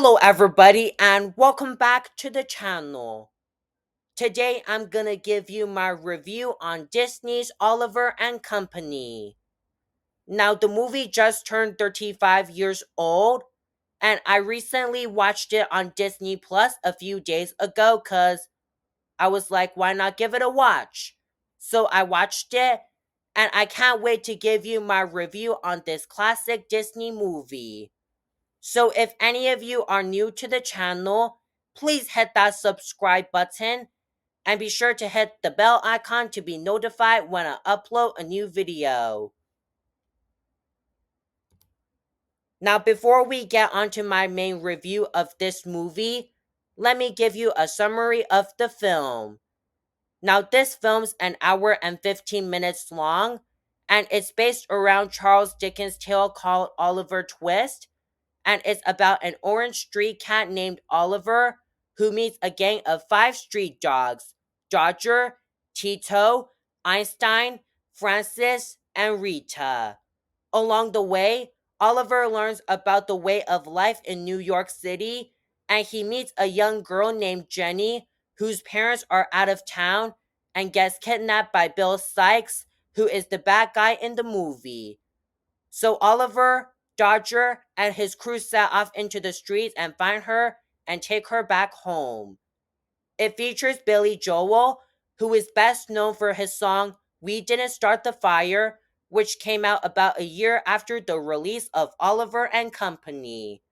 Hello, everybody, and welcome back to the channel. Today, I'm gonna give you my review on Disney's Oliver and Company. Now, the movie just turned 35 years old, and I recently watched it on Disney Plus a few days ago because I was like, why not give it a watch? So I watched it, and I can't wait to give you my review on this classic Disney movie. So if any of you are new to the channel, please hit that subscribe button and be sure to hit the bell icon to be notified when I upload a new video. Now before we get onto my main review of this movie, let me give you a summary of the film. Now this film's an hour and 15 minutes long, and it's based around Charles Dickens' tale called Oliver Twist, and it's about an orange street cat named Oliver who meets a gang of five street dogs: Dodger, Tito, Einstein, Francis, and Rita. Along the way, Oliver learns about the way of life in New York City, and he meets a young girl named Jenny whose parents are out of town and gets kidnapped by Bill Sikes, who is the bad guy in the movie. So Oliver, Dodger, and his crew set off into the streets and find her and take her back home. It features Billy Joel, who is best known for his song We Didn't Start the Fire, which came out about a year after the release of Oliver and Company.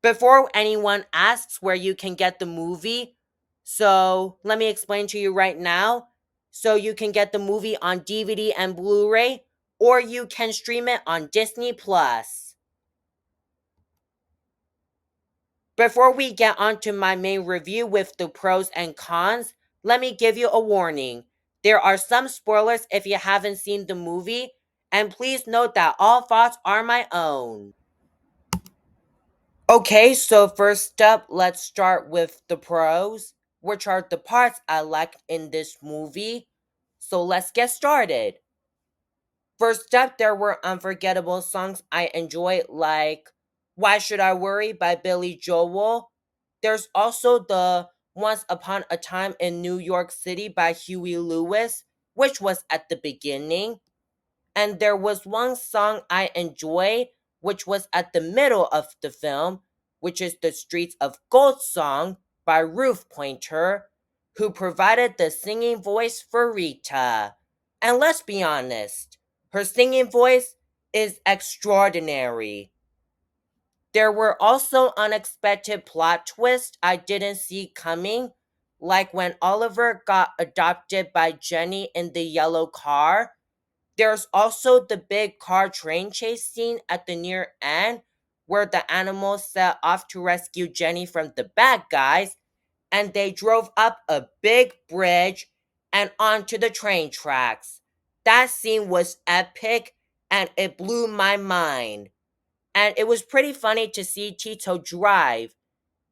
Before anyone asks where you can get the movie, so let me explain to you right now. So you can get the movie on DVD and Blu-ray, or you can stream it on Disney Plus. Before we get on to my main review with the pros and cons, let me give you a warning. There are some spoilers if you haven't seen the movie, and please note that all thoughts are my own. Okay, so first up, let's start with the pros, which are the parts I like in this movie. So let's get started. First up, there were unforgettable songs I enjoyed, like Why Should I Worry by Billy Joel. There's also the Once Upon a Time in New York City by Huey Lewis, which was at the beginning. And there was one song I enjoyed, which was at the middle of the film, which is the Streets of Gold song by Ruth Pointer, who provided the singing voice for Rita. And let's be honest, her singing voice is extraordinary. There were also unexpected plot twists I didn't see coming, like when Oliver got adopted by Jenny in the yellow car. There's also the big car train chase scene at the near end where the animals set off to rescue Jenny from the bad guys, and they drove up a big bridge and onto the train tracks. That scene was epic and it blew my mind. And it was pretty funny to see Tito drive.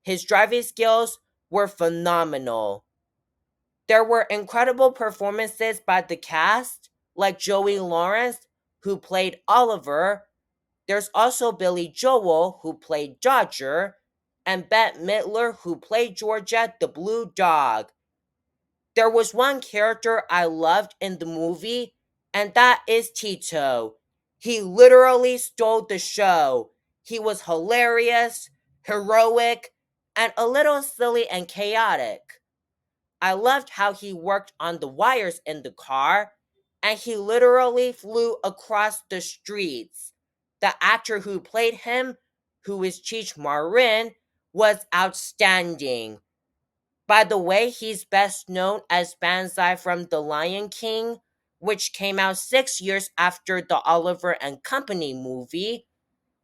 His driving skills were phenomenal. There were incredible performances by the cast, like Joey Lawrence, who played Oliver. There's also Billy Joel, who played Dodger, and Bette Midler, who played Georgette the Blue Dog. There was one character I loved in the movie, and that is Tito. He literally stole the show. He was hilarious, heroic, and a little silly and chaotic. I loved how he worked on the wires in the car, and he literally flew across the streets. The actor who played him, who is Cheech Marin, was outstanding. By the way, he's best known as Banzai from The Lion King, which came out 6 years after the Oliver and Company movie,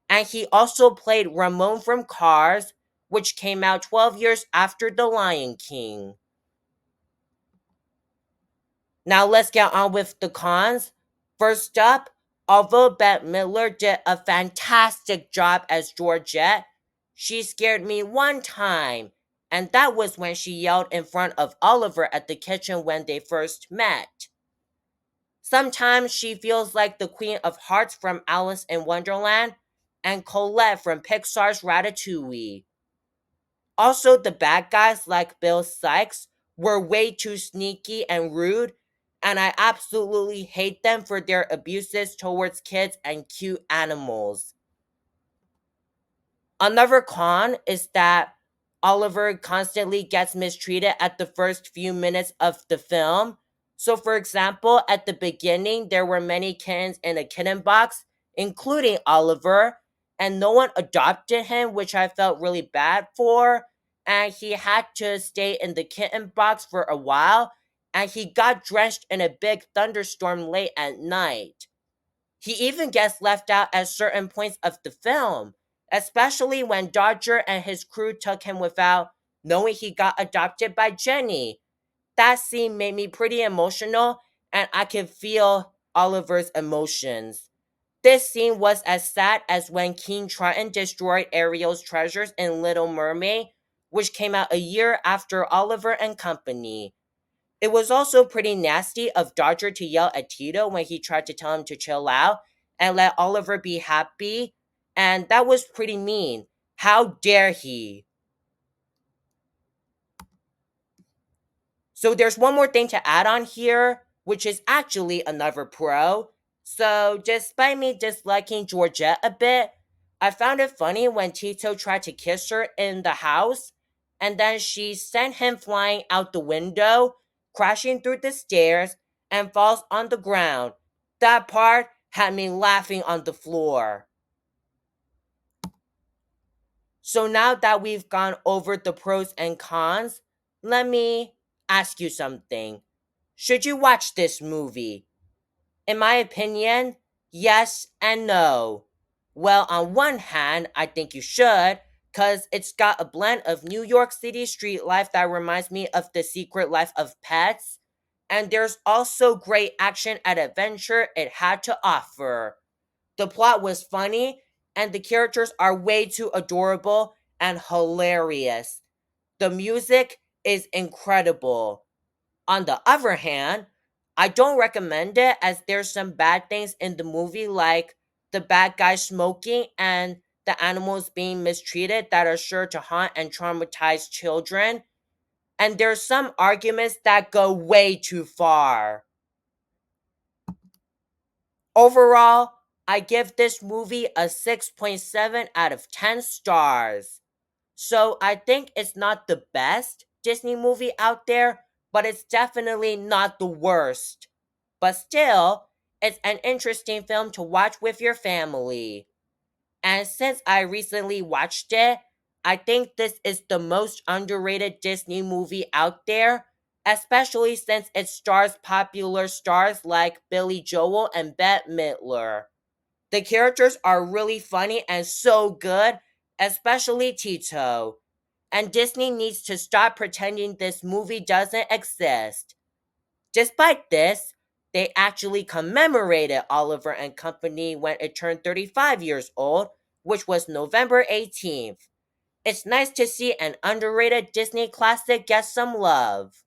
and he also played Ramon from Cars, which came out 12 years after The Lion King. Now let's get on with the cons. First up, although Bette Midler did a fantastic job as Georgette, she scared me one time, and that was when she yelled in front of Oliver at the kitchen when they first met. Sometimes she feels like the Queen of Hearts from Alice in Wonderland, and Colette from Pixar's Ratatouille. Also, the bad guys like Bill Sykes were way too sneaky and rude, and I absolutely hate them for their abuses towards kids and cute animals. Another con is that Oliver constantly gets mistreated at the first few minutes of the film. So, for example, at the beginning, there were many kittens in a kitten box, including Oliver, and no one adopted him, which I felt really bad for. And he had to stay in the kitten box for a while, and he got drenched in a big thunderstorm late at night. He even gets left out at certain points of the film, especially when Dodger and his crew took him without knowing he got adopted by Jenny. That scene made me pretty emotional, and I could feel Oliver's emotions. This scene was as sad as when King Triton destroyed Ariel's treasures in Little Mermaid, which came out a year after Oliver and Company. It was also pretty nasty of Dodger to yell at Tito when he tried to tell him to chill out and let Oliver be happy, and that was pretty mean. How dare he? So there's one more thing to add on here, which is actually another pro. So despite me disliking Georgette a bit, I found it funny when Tito tried to kiss her in the house, and then she sent him flying out the window, crashing through the stairs, and falls on the ground. That part had me laughing on the floor. So now that we've gone over the pros and cons, let me ask you something. Should you watch this movie? In my opinion, yes and no. Well, on one hand, I think you should, because it's got a blend of New York City street life that reminds me of The Secret Life of Pets, and there's also great action and adventure it had to offer. The plot was funny, and the characters are way too adorable and hilarious. The music is incredible. On the other hand, I don't recommend it as there's some bad things in the movie, like the bad guy smoking and the animals being mistreated that are sure to haunt and traumatize children. And there's some arguments that go way too far. Overall, I give this movie a 6.7 out of 10 stars. So I think it's not the best Disney movie out there, but it's definitely not the worst. But still, it's an interesting film to watch with your family. And since I recently watched it, I think this is the most underrated Disney movie out there, especially since it stars popular stars like Billy Joel and Bette Midler. The characters are really funny and so good, especially Tito. And Disney needs to stop pretending this movie doesn't exist. Despite this, they actually commemorated Oliver and Company when it turned 35 years old, which was November 18th. It's nice to see an underrated Disney classic get some love.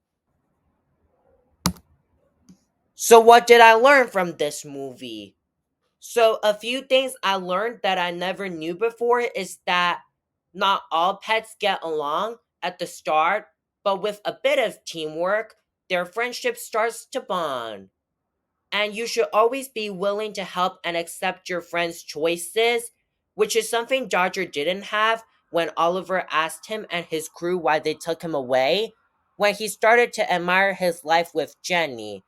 So, what did I learn from this movie? So, a few things I learned that I never knew before is that not all pets get along at the start, but with a bit of teamwork, their friendship starts to bond. And you should always be willing to help and accept your friend's choices, which is something Dodger didn't have when Oliver asked him and his crew why they took him away, when he started to admire his life with Jenny.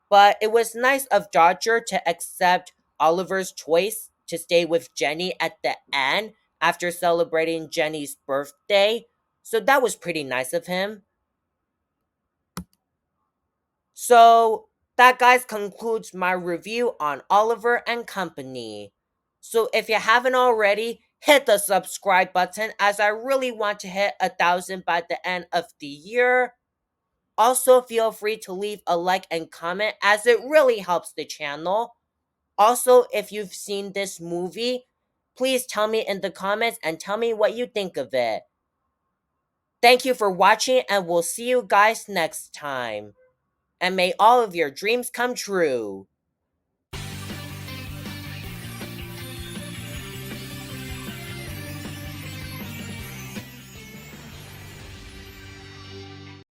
But it was nice of Dodger to accept Oliver's choice to stay with Jenny at the end after celebrating Jenny's birthday. So that was pretty nice of him. So that guys concludes my review on Oliver and Company. So if you haven't already, hit the subscribe button as I really want to hit 1,000 by the end of the year. Also, feel free to leave a like and comment as it really helps the channel. Also, if you've seen this movie, please tell me in the comments and tell me what you think of it. Thank you for watching, and we'll see you guys next time. And may all of your dreams come true.